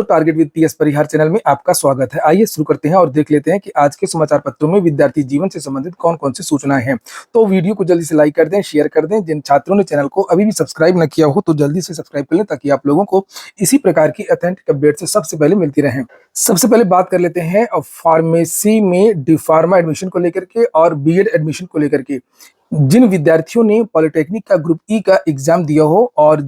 Target with PS Parihar channel में आपका स्वागत है। आइए शुरू करते हैं और देख लेते हैं कि आज के समाचार पत्रों में विद्यार्थी जीवन से संबंधित कौन कौन सी सूचनाएं हैं। तो वीडियो को जल्दी से लाइक कर दें, शेयर कर दें। जिन छात्रों ने चैनल को अभी भी सब्सक्राइब न किया हो तो जल्दी से सब्सक्राइब कर लें ताकि आप लोगों को इसी प्रकार की ऑथेंटिक अपडेट से सबसे पहले मिलती रहे। सबसे पहले बात कर लेते हैं फार्मेसी में डी फार्मा एडमिशन को लेकर के और बीएड एडमिशन को लेकर के। जिन विद्यार्थियों ने पॉलिटेक्निक का ग्रुप ई का एग्जाम दिया हो और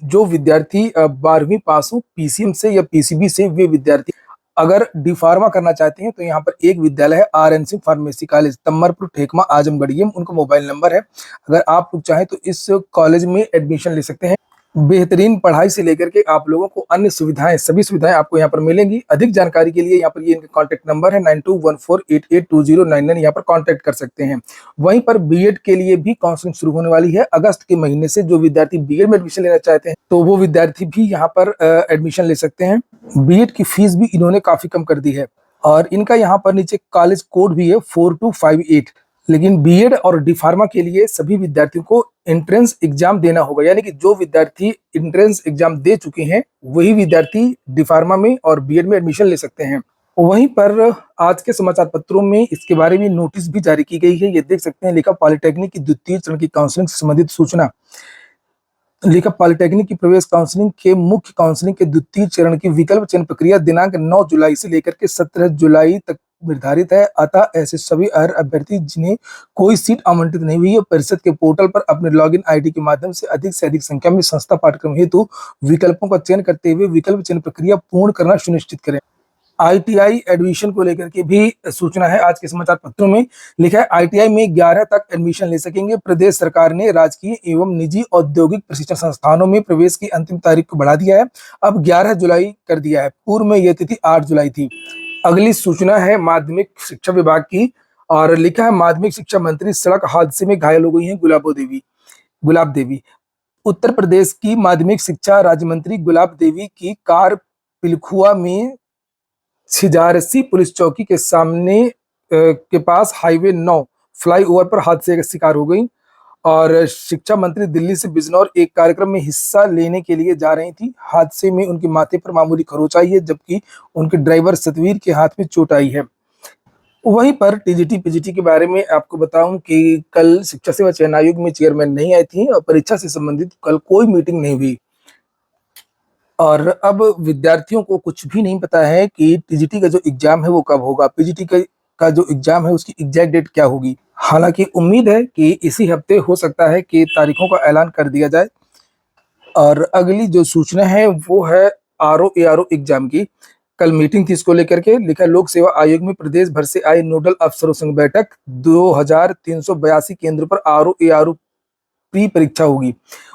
जो विद्यार्थी 12वीं पास हो पीसीएम से या पीसीबी से, वे विद्यार्थी अगर डी फार्मा करना चाहते हैं तो यहाँ पर एक विद्यालय है आरएनसी फार्मेसी कॉलेज, तम्मरपुर, ठेकमा, आजमगढ़। ये उनका मोबाइल नंबर है। अगर आप लोग चाहें तो इस कॉलेज में एडमिशन ले सकते हैं। बेहतरीन पढ़ाई से लेकर के आप लोगों को अन्य सुविधाएं, सभी सुविधाएं आपको यहाँ पर मिलेंगी। अधिक जानकारी के लिए यहाँ पर ये इनका कॉन्टैक्ट नंबर है 9214882099। यहाँ पर कॉन्टैक्ट कर सकते हैं। वहीं पर बीएड के लिए भी काउंसलिंग शुरू होने वाली है अगस्त के महीने से। जो विद्यार्थी बीएड में एडमिशन लेना चाहते हैं तो वो विद्यार्थी भी यहाँ पर एडमिशन ले सकते हैं। बीएड की फीस भी इन्होंने काफी कम कर दी है और इनका यहाँ पर नीचे कॉलेज कोड भी है 4258। लेकिन बीएड और डी फार्मा के लिए सभी विद्यार्थियों को एंट्रेंस एग्जाम देना होगा, यानी कि जो विद्यार्थी एंट्रेंस एग्जाम दे चुके हैं वही विद्यार्थी डी फार्मा में और बीएड में एडमिशन ले सकते हैं। वहीं पर आज के समाचार पत्रों में इसके बारे में नोटिस भी जारी की गई है। ये देख सकते हैं, लिखा पॉलिटेक्निक की द्वितीय चरण की काउंसलिंग से संबंधित सूचना। लिखा पॉलिटेक्निक की प्रवेश काउंसलिंग के मुख्य काउंसलिंग के द्वितीय चरण की विकल्प चयन प्रक्रिया दिनांक 9 जुलाई से लेकर के 17 जुलाई तक निर्धारित है। अतः ऐसे सभी अर्ह अभ्यर्थी जिन्हें कोई सीट आवंटित नहीं हुई है परिषद के पोर्टल पर अपने लॉगिन आईडी के माध्यम से अधिक संख्या में संस्था पाठ्यक्रम हेतु विकल्पों का चयन करते हुए विकल्प चयन प्रक्रिया पूर्ण करना सुनिश्चित करें। आईटीआई एडमिशन को लेकर के भी सूचना है आज के समाचार पत्रों में। लिखा है आईटीआई में 11 तक एडमिशन ले सकेंगे। प्रदेश सरकार ने राजकीय एवं निजी औद्योगिक प्रशिक्षण संस्थानों में प्रवेश की अंतिम तारीख को बढ़ा दिया है। अब 11 जुलाई कर दिया है। पूर्व में यह तिथि 8 जुलाई थी। अगली सूचना है माध्यमिक शिक्षा विभाग की और लिखा है माध्यमिक शिक्षा मंत्री सड़क हादसे में घायल हो गई हैं गुलाब देवी। उत्तर प्रदेश की माध्यमिक शिक्षा राज्य मंत्री गुलाब देवी की कार पिलखुआ में छिजारसी पुलिस चौकी के सामने के पास हाईवे 9 फ्लाईओवर पर हादसे का शिकार हो गई और शिक्षा मंत्री दिल्ली से बिजनौर एक कार्यक्रम में हिस्सा लेने के लिए जा रही थी। हादसे में उनके माथे पर मामूली खरोंच आई है जबकि उनके ड्राइवर सतवीर के हाथ में चोट आई है। वहीं पर टीजीटी पीजीटी के बारे में आपको बताऊं कि कल शिक्षा सेवा चयन आयोग में चेयरमैन नहीं आई थी और परीक्षा से संबंधित कल कोई मीटिंग नहीं हुई और अब विद्यार्थियों को कुछ भी नहीं पता है कि टीजीटी का जो एग्जाम है वो कब होगा, पीजीटी का जो एग्जाम है उसकी एग्जैक्ट डेट क्या होगी। हालांकि उम्मीद है कि इसी हफ्ते हो सकता है कि तारीखों का ऐलान कर दिया जाए। और अगली जो सूचना है वो है आरओ एआरओ एग्जाम की। कल मीटिंग थी इसको लेकर के। लिखा लोक सेवा आयोग में प्रदेश भर से आए नोडल अफसरों संग बैठक। 2382 केंद्रों पर आरओ एआरओ प्री परीक्षा होगी।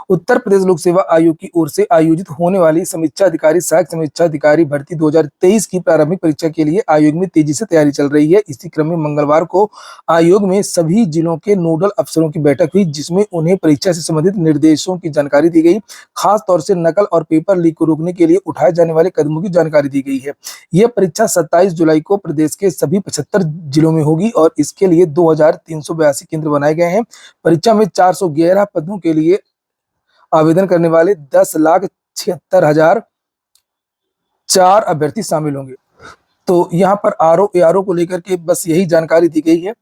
उत्तर प्रदेश लोक सेवा आयोग की ओर से आयोजित होने वाली समीक्षा अधिकारी सहायक समीक्षा अधिकारी भर्ती 2023 की प्रारंभिक परीक्षा के लिए आयोग में तेजी से तैयारी चल रही है। इसी क्रम में मंगलवार को आयोग में सभी जिलों के नोडल अफसरों की बैठक हुई जिसमें उन्हें परीक्षा से संबंधित निर्देशों की जानकारी दी गई। खास तौर से नकल और पेपर लीक को रोकने के लिए उठाए जाने वाले कदमों की जानकारी दी गई है। यह परीक्षा 27 जुलाई को प्रदेश के सभी 75 जिलों में होगी और इसके लिए 2382 केंद्र बनाए गए हैं। परीक्षा में 411 पदों के लिए आवेदन करने वाले 10,76,004 अभ्यर्थी शामिल होंगे। तो यहाँ पर आरओ एआरओ को लेकर के बस यही जानकारी दी गई है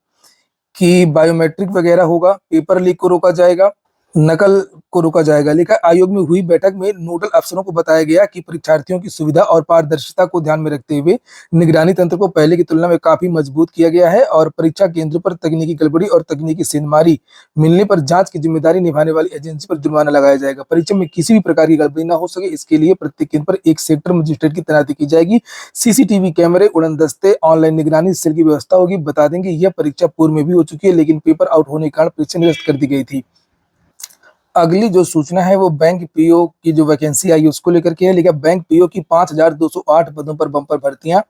कि बायोमेट्रिक वगैरह होगा, पेपर लीक को रोका जाएगा, नकल को रोका जाएगा। लिखा आयोग में हुई बैठक में नोडल अफसरों को बताया गया कि परीक्षार्थियों की सुविधा और पारदर्शिता को ध्यान में रखते हुए निगरानी तंत्र को पहले की तुलना में काफी मजबूत किया गया है और परीक्षा केंद्र पर तकनीकी गड़बड़ी और तकनीकी सेंधमारी मिलने पर जांच की जिम्मेदारी निभाने वाली एजेंसी पर जुर्माना लगाया जाएगा। परीक्षा में किसी भी प्रकार की गड़बड़ी न हो सके इसके लिए प्रत्येक केंद्र पर एक सेक्टर मजिस्ट्रेट की तैनाती की जाएगी। सीसीटीवी कैमरे, उड़न दस्ते, ऑनलाइन निगरानी सेल की व्यवस्था होगी। बता देंगे यह परीक्षा पूर्व में भी हो चुकी है लेकिन पेपर आउट होने के कारण परीक्षा निरस्त कर दी गई थी। अगली जो सूचना है वो बैंक पीओ की जो वैकेंसी आई उसको लेकर के है। लेकिन बैंक पीओ की 5208 पदों पर बम्पर भर्तियां।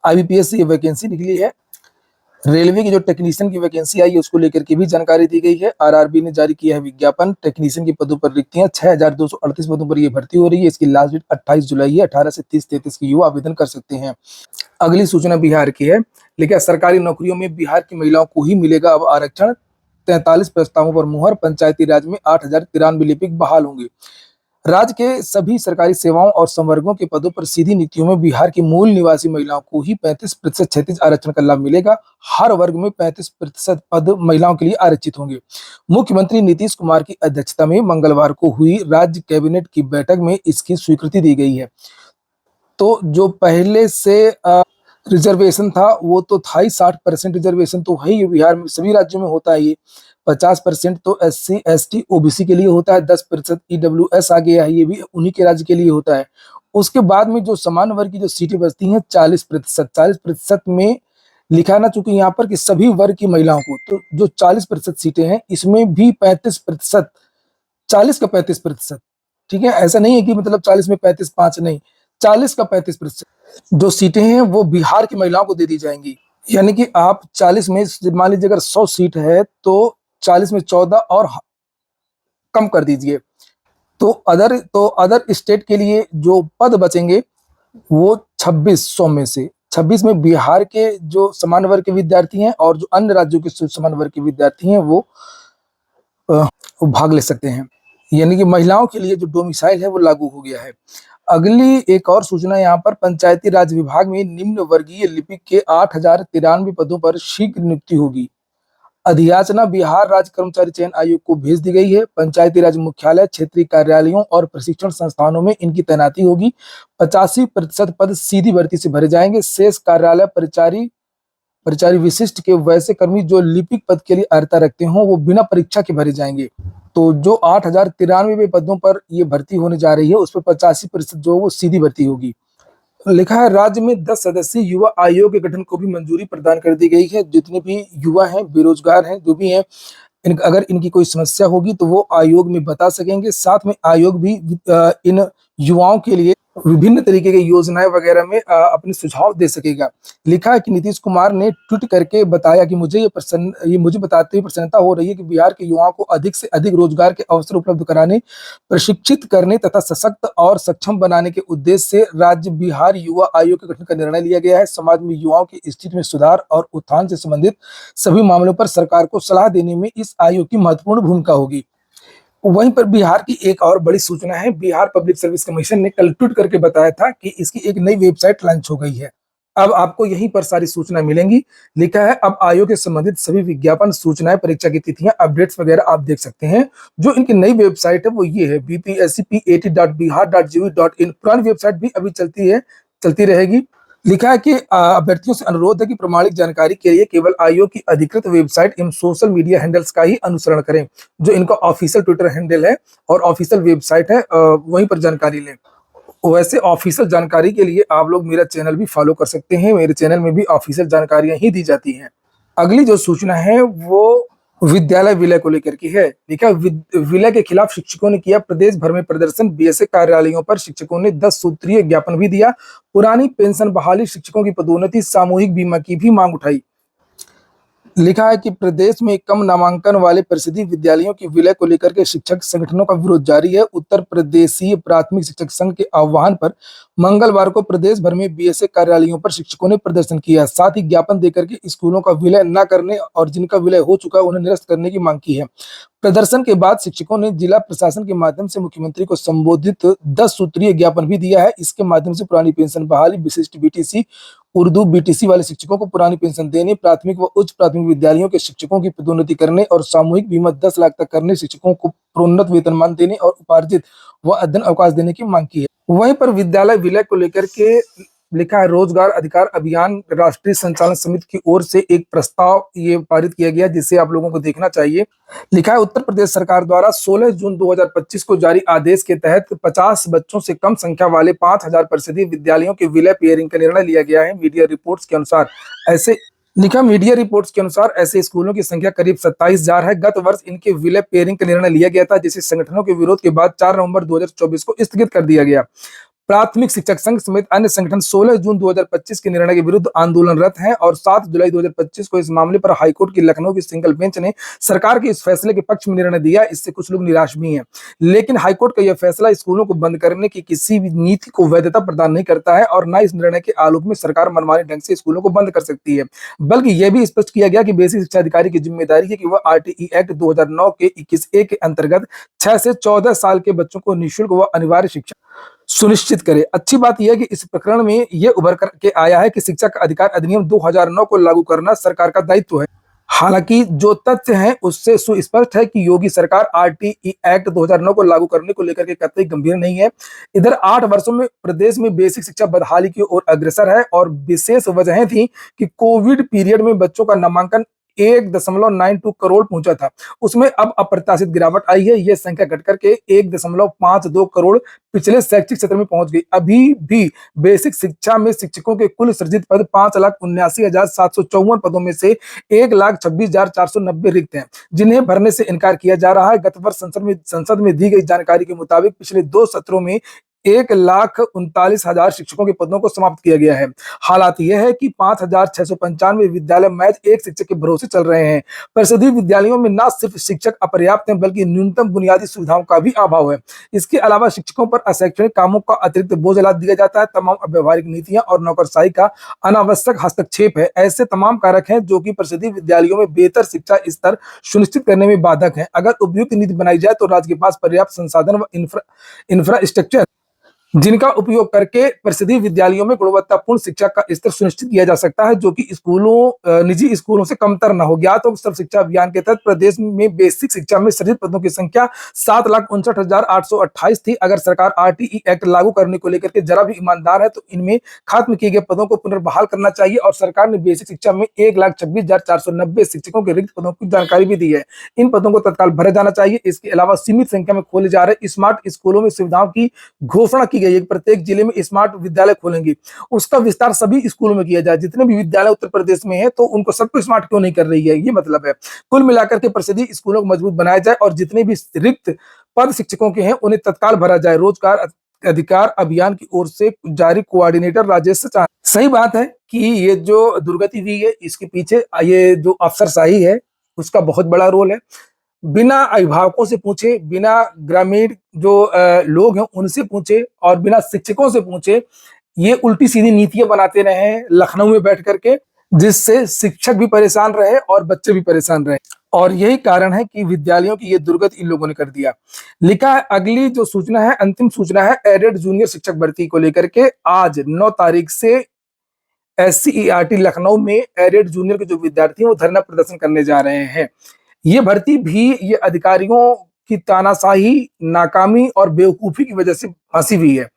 आईबीपीएस से ये वैकेंसी निकली है। रेलवे की जो टेक्नीशियन की वैकेंसी आई उसको लेकर के भी जानकारी दी गई है। आरआरबी ने जारी किया है विज्ञापन। टेक्नीशियन के पदों पर रिक्तियां 6238 पदों पर ये भर्ती हो रही है। इसकी लास्ट डेट 28 जुलाई है। 18 से 30-33 की युवा आवेदन कर सकते हैं। अगली सूचना बिहार की है। लेकिन सरकारी नौकरियों में बिहार की महिलाओं को ही मिलेगा अब आरक्षण। 43 प्रस्तावों पर मुहर। पंचायती राज में 8093 लिपिक बहाल होंगे। राज्य के सभी सरकारी सेवाओं और संवर्गों के पदों पर सीधी नियुक्तियों में बिहार की मूल निवासी महिलाओं को ही 35% क्षैतिज आरक्षण का लाभ मिलेगा। हर वर्ग में 35% पद महिलाओं के लिए आरक्षित होंगे। मुख्यमंत्री नीतीश कुमार की अध्यक्षता में मंगलवार को हुई राज्य कैबिनेट की बैठक में इसकी स्वीकृति दी गई है। तो जो पहले से रिजर्वेशन था वो तो था ही, 60% रिजर्वेशन तो है ही बिहार में, सभी राज्यों में होता है ये। 50% तो SC ST OBC के लिए होता है, 10% EWS आ गया है, ये भी उन्हीं के राज्य के लिए होता है। उसके बाद में जो समान वर्ग की जो सीटें बचती हैं 40% में लिखा है ना, चूंकि यहाँ पर कि सभी वर्ग की महिलाओं को, तो जो 40% सीटें हैं इसमें भी 35%, 40 का 35%, ठीक है, ऐसा नहीं है कि मतलब 40 में 35 5 नहीं, 40 का 35% जो सीटें हैं वो बिहार की महिलाओं को दे दी जाएंगी। यानी कि आप 40 में, मान लीजिए अगर 100 सीट है तो 40 में 14 और कम कर दीजिए, तो अदर स्टेट के लिए जो पद बचेंगे वो 2600 में से 26 में बिहार के जो समान वर्ग के विद्यार्थी हैं और जो अन्य राज्यों के समान वर्ग के विद्यार्थी हैं वो भाग ले सकते हैं। यानी कि महिलाओं के लिए जो डोमिसाइल है वो लागू हो गया है। अगली एक और सूचना यहाँ पर, पंचायती राज विभाग में निम्न वर्गीय लिपिक के 8093 पदों पर शीघ्र नियुक्ति होगी। अधियाचना बिहार राज्य कर्मचारी चयन आयोग को भेज दी गई है। पंचायती राज मुख्यालय, क्षेत्रीय कार्यालयों और प्रशिक्षण संस्थानों में इनकी तैनाती होगी। 85% पद सीधी भर्ती से भरे जाएंगे। शेष कार्यालय परिचारी विशिष्ट के वैसे कर्मी जो लिपिक पद के लिए अर्हता रखते हों वो बिना परीक्षा के भरे जाएंगे। तो जो 8093 पदों पर ये भर्ती होने जा रही है उस पर 85% जो वो सीधी भर्ती होगी। लिखा है राज्य में 10 सदस्यीय युवा आयोग के गठन को भी मंजूरी प्रदान कर दी गई है। जितने भी युवा हैं, बेरोजगार हैं, जो भी हैं, अगर इनकी कोई समस्या होगी तो वो आयोग में बता सकेंगे। साथ में आयोग भी इन युवाओं के लिए विभिन्न तरीके की योजनाएं वगैरह में अपने सुझाव दे सकेगा। लिखा है कि नीतीश कुमार ने ट्वीट करके बताया कि मुझे बताते हुए प्रसन्नता हो रही है कि बिहार के युवाओं को अधिक से अधिक रोजगार के अवसर उपलब्ध कराने, प्रशिक्षित करने तथा सशक्त और सक्षम बनाने के उद्देश्य से राज्य बिहार युवा आयोग के गठन का निर्णय लिया गया है। समाज में युवाओं की स्थिति में सुधार और उत्थान से संबंधित सभी मामलों पर सरकार को सलाह देने में इस आयोग की महत्वपूर्ण भूमिका होगी। वहीं पर बिहार की एक और बड़ी सूचना है, बिहार पब्लिक सर्विस कमीशन ने कल ट्वीट करके बताया था कि इसकी एक नई वेबसाइट लॉन्च हो गई है। अब आपको यहीं पर सारी सूचना मिलेंगी। लिखा है अब आयोग से संबंधित सभी विज्ञापन, सूचनाएं, परीक्षा की तिथियां, अपडेट्स वगैरह आप देख सकते हैं। जो इनकी नई वेबसाइट है वो ये है bpscpat.bihar.gov.in। पुरानी वेबसाइट भी अभी चलती रहेगी। लिखा है कि अभ्यर्थियों से अनुरोध है कि प्रमाणिक जानकारी के लिए केवल आयोग की अधिकृत वेबसाइट एवं सोशल मीडिया हैंडल्स का ही अनुसरण करें। जो इनका ऑफिशियल ट्विटर हैंडल है और ऑफिशियल वेबसाइट है वहीं पर जानकारी लें। वैसे ऑफिशियल जानकारी के लिए आप लोग मेरा चैनल भी फॉलो कर सकते हैं। मेरे चैनल में भी ऑफिशियल जानकारियां ही दी जाती हैं। अगली जो सूचना है वो विद्यालय विलय को लेकर की है। लिखा विलय के खिलाफ शिक्षकों ने किया प्रदेश भर में प्रदर्शन। बीएसए कार्यालयों पर शिक्षकों ने 10 सूत्रीय ज्ञापन भी दिया। पुरानी पेंशन बहाली, शिक्षकों की पदोन्नति, सामूहिक बीमा की भी मांग उठाई। लिखा है कि प्रदेश में कम नामांकन वाले परिषदीय विद्यालयों के विलय को लेकर के शिक्षक संगठनों का विरोध जारी है। उत्तर प्रदेशीय प्राथमिक शिक्षक संघ के आह्वान पर मंगलवार को प्रदेश भर में बीएसए कार्यालयों पर शिक्षकों ने प्रदर्शन किया। साथ ही ज्ञापन देकर के स्कूलों का विलय न करने और जिनका विलय हो चुका है उन्हें निरस्त करने की मांग की है। प्रदर्शन के बाद शिक्षकों ने जिला प्रशासन के माध्यम से मुख्यमंत्री को संबोधित 10 सूत्रीय ज्ञापन भी दिया है। इसके माध्यम से पुरानी पेंशन बहाली, विशिष्ट बीटीसी, उर्दू बीटीसी वाले शिक्षकों को पुरानी पेंशन देने, प्राथमिक व उच्च प्राथमिक विद्यालयों के शिक्षकों की पदोन्नति करने और सामूहिक बीमा 10 लाख तक करने, शिक्षकों को प्रोन्नत वेतनमान देने और उपार्जित व अध्ययन अवकाश देने की मांग की है। वहीं पर विद्यालय विलय को लेकर के लिखा है रोजगार अधिकार अभियान राष्ट्रीय संचालन समिति की ओर से एक प्रस्ताव ये पारित किया गया जिसे आप लोगों को देखना चाहिए। लिखा है उत्तर प्रदेश सरकार द्वारा 16 जून 2025 को जारी आदेश के तहत 50 बच्चों से कम संख्या वाले 5000 परिषदीय विद्यालयों के विलय पेयरिंग का निर्णय लिया गया है। मीडिया रिपोर्ट्स के अनुसार ऐसे स्कूलों की संख्या करीब 27,000 है। गत वर्ष इनके विलय पेयरिंग का निर्णय लिया गया था जिसे संगठनों के विरोध के बाद 4 नवंबर 2024 को स्थगित कर दिया गया। प्राथमिक शिक्षक संघ समेत अन्य संगठन 16 जून 2025 के निर्णय के विरुद्ध आंदोलनरत हैं और 7 जुलाई 2025 को इस मामले पर हाईकोर्ट की लखनऊ की सिंगल बेंच ने सरकार के इस फैसले के पक्ष में निर्णय दिया। इससे कुछ लोग निराश भी हैं, लेकिन हाईकोर्ट का यह फैसला स्कूलों को बंद करने की किसी भी नीति को वैधता प्रदान नहीं करता है और न इस निर्णय के आलोक में सरकार मनमाने ढंग से स्कूलों को बंद कर सकती है, बल्कि यह भी स्पष्ट किया गया कि बेसिक शिक्षा अधिकारी की जिम्मेदारी है कि वह आरटीई एक्ट 2009 के 21A के अंतर्गत 6 से 14 साल के बच्चों को निःशुल्क व अनिवार्य शिक्षा सुनिश्चित करे। अच्छी बात यह है कि इस प्रकरण में यह उभर कर के आया है कि शिक्षा का अधिकार अधिनियम 2009 को लागू करना सरकार का दायित्व है। हालांकि जो तथ्य हैं उससे सुस्पष्ट है कि योगी सरकार आरटीई एक्ट 2009 को लागू करने को लेकर के कतई गंभीर नहीं है। इधर 8 वर्षों में प्रदेश में बेसिक शिक्षा बदहाली की ओर अग्रसर है और विशेष वजहें थी कि कोविड पीरियड में बच्चों का नामांकन 1.92 करोड़ पहुंचा था, उसमें अब अप्रत्याशित गिरावट आई है। यह संख्या घटकर के 1.52 करोड़ पिछले शैक्षिक सत्र में पहुंच गई। अभी भी बेसिक शिक्षा में शिक्षकों के कुल सृजित पद 5,79,754 पदों में से 1,26,490 रिक्त हैं, जिन्हें भरने से इनकार किया जा रहा है। गत वर्ष संसद में दी गई जानकारी के मुताबिक पिछले 2 सत्रों में 1,39,000 शिक्षकों के पदों को समाप्त किया गया है। हालात यह है कि 5,695 विद्यालय महज एक शिक्षक के भरोसे चल रहे हैं। परिषदीय विद्यालयों में न सिर्फ शिक्षक अपर्याप्त हैं, बल्कि न्यूनतम बुनियादी सुविधाओं का भी अभाव है। इसके अलावा शिक्षकों पर अशैक्षणिक कामों का अतिरिक्त बोझ लाद दिया जाता है। तमाम अव्यवहारिक नीतियां और नौकरशाही का अनावश्यक हस्तक्षेप है। ऐसे तमाम कारक हैं जो कि परिषदीय विद्यालयों में बेहतर शिक्षा स्तर सुनिश्चित करने में बाधक है। अगर उपयुक्त नीति बनाई जाए तो राज्य के पास पर्याप्त संसाधन व इंफ्रास्ट्रक्चर जिनका उपयोग करके परिषदीय विद्यालयों में गुणवत्तापूर्ण शिक्षा का स्तर सुनिश्चित किया जा सकता है, जो कि निजी स्कूलों से कमतर न हो। ज्ञात हो सर्व शिक्षा अभियान के तहत प्रदेश में बेसिक शिक्षा में सृजित पदों की संख्या 7,59,828 थी। अगर सरकार आरटीई एक्ट लागू करने को लेकर के जरा भी ईमानदार है तो इनमें खत्म किए गए पदों को पुनर्बहाल करना चाहिए। और सरकार ने बेसिक शिक्षा में 1,26,490 शिक्षकों के रिक्त पदों की जानकारी भी दी है। इन पदों को तत्काल भरा जाना चाहिए। इसके अलावा सीमित संख्या में खोले जा रहे स्मार्ट स्कूलों में सुविधाओं की घोषणा की गई है। प्रत्येक जिले में स्मार्ट विद्यालय खोलेंगे, उसका विस्तार सभी स्कूलों में किया जाए। जितने भी विद्यालय उत्तर प्रदेश में है तो उनको सबको स्मार्ट क्यों नहीं कर रही है, ये मतलब है। कुल मिलाकर के परिषदीय स्कूलों को मजबूत बनाया जाए और जितने भी रिक्त पद शिक्षकों के हैं उन्हें तत्काल भरा जाए। रोजगार अधिकार अभियान की ओर से जारी कोऑर्डिनेटर राजेश सचान। सही बात है कि ये जो दुर्गति हुई है इसके पीछे ये जो अफसरशाही है उसका बहुत बड़ा रोल है। बिना अभिभावकों से पूछे, बिना ग्रामीण जो लोग हैं उनसे पूछे और बिना शिक्षकों से पूछे ये उल्टी सीधी नीतियां बनाते रहे लखनऊ में बैठ करके, जिससे शिक्षक भी परेशान रहे और बच्चे भी परेशान रहे। और यही कारण है कि विद्यालयों की ये दुर्गति इन लोगों ने कर दिया। लिखा है अगली जो सूचना है, अंतिम सूचना है एडेड जूनियर शिक्षक भर्ती को लेकर के। आज 9 तारीख से SCERT लखनऊ में एडेड जूनियर के जो विद्यार्थी हैं वो धरना प्रदर्शन करने जा रहे हैं। ये भर्ती भी ये अधिकारियों की तानाशाही, नाकामी और बेवकूफी की वजह से फंसी हुई है।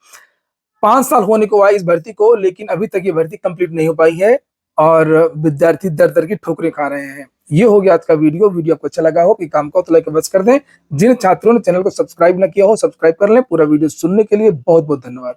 5 साल होने को आए इस भर्ती को, लेकिन अभी तक ये भर्ती कंप्लीट नहीं हो पाई है और विद्यार्थी दर दर की ठोकरें खा रहे हैं। ये हो गया आज का वीडियो आपको अच्छा लगा हो कि काम को तो लाइक अवश्य कर दें। जिन छात्रों ने चैनल को सब्सक्राइब न किया हो सब्सक्राइब कर लें। पूरा वीडियो सुनने के लिए बहुत बहुत धन्यवाद।